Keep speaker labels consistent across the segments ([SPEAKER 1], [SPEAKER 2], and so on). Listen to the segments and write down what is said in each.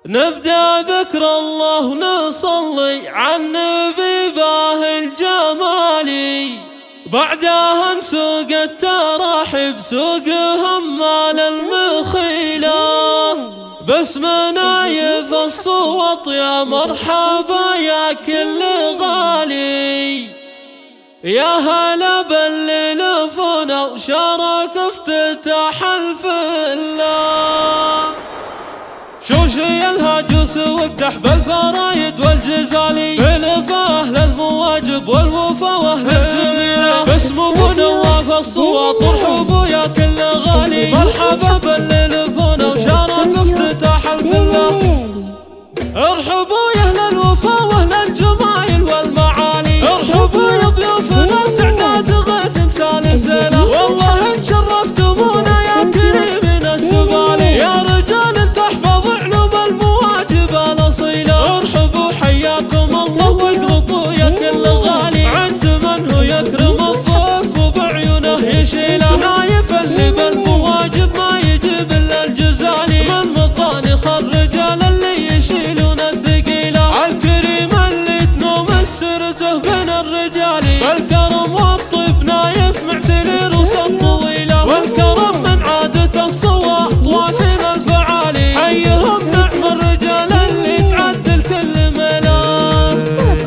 [SPEAKER 1] نبدأ ذكر الله ونصلي على النبي باه الجمالي، بعدها نسوق التراحب سوقهم مال المخيلة، باسمنا يفص الصوت يا مرحبا يا كل غالي، يا هلا باللي لفونا وشارك افتتاح الفله. شوشي الهاجوس واقدح بالفرايد والجزالي، بلفاه للمواجب والوفا واهل الجميله، باسم ابو نواف الصوات ارحبوا يا كل غالي، مرحبا باللي لفونا وشارك افتتاح الفله. ارحبوا يا اهل الوفا واهل الجمايل والمعالي، ارحبوا يا ضيوفنا التعداد غيث سالسله، والله ان شرفتمونا يا كريمين السبالي، يا رجال تحفظ علوم المواجب الاصيله، ارحبوا حياكم الله واقلطوا يا كل غالي، عند من هو يكرم الضيف وبعيونه يشيله، نايف اللي بالمواجب ما يجيب الا الجزالي، من مطانخ الرجال اللي يشيلون الثقيله، الكريم اللي تنوم سرته بين الرجال، بالكرم والطيب نايف معتلي رسم طويله، والكرم من عادة الصوى طوافين الفعالي، حيهم نعم الرجال اللي تعدل كل ميلان،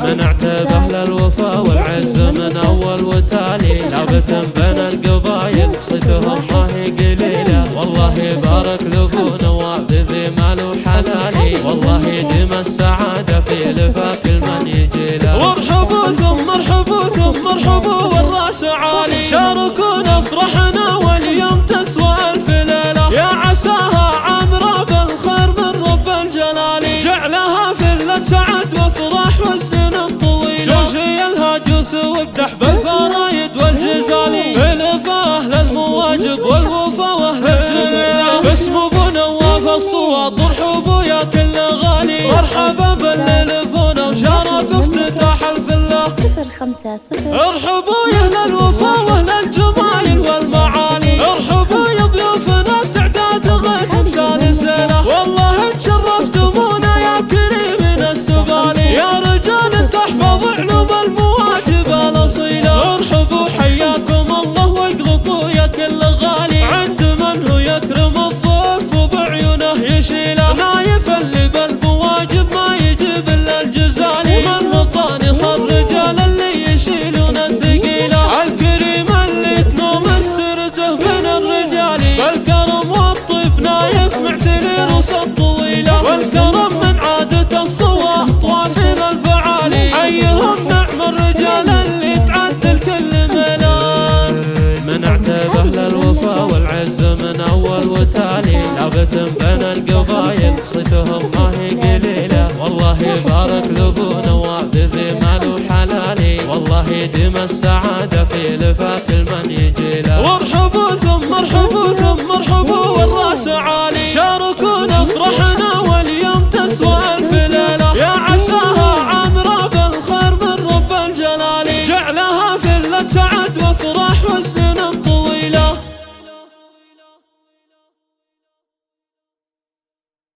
[SPEAKER 1] من اعتب اهل الوفا والعز من اول وتالي، لابث بين القبايل صيتهم ما هي قليله، والله بارك لابو نواف ذي مال وحلالي، والله دم السعاده في لفا كل من يجي له، وارحبوا ثم ارحبوا ثم ارحبوا والراس عالي، شاركونا افرحنا واليوم تسوى الف ليله، يا عساها عامره بالخير من رب الجلال، جعلها فله سعد وافراح وسنين طويله، شوشي الهاجوس واقدح بالفرايد والجزالي، بلفاه للمواجب والوفا واهل الجميله، باسم ابو نواف الصوات ارحبوا يا كل غالي، مرحبا باللي لفونا وشارك افتتاح الفله.
[SPEAKER 2] 050
[SPEAKER 1] ارحبوا يا اهل الوفا واهل الجمايل والمعالي، ارحبوا يا ضيوفنا التعداد غيث سالسله، والله ان شرفتمونا يا كريمين السبالي، يا رجال تحفظ علوم المواجب الاصيله، ارحبوا حياكم الله واقلطوا يا كل غالي، عند من هو يكرم الضيف وبعيونه يشيله، نايف اللي بالمواجب ما يجيب الا الجزالي، ومن مطانخ الرجال اللي يشيلون الثقيله، الكريم اللي تنوم سرته بين الرجال، بالكرم والطيب نايف معتلي رسم طويله، والكرم من عادة الصوى طوافين الفعالي، حيهم نعم الرجال اللي تعدل كل ميلان، من اعتب اهل الوفا والعز من اول وتالي، لابث بين القبايل صيتهم ما هي قليله، والله بارك لابو نواف ذي مال وحلالي، والله دم السعاده في لفا كل من يجي له، وارحبوا ثم ارحبوا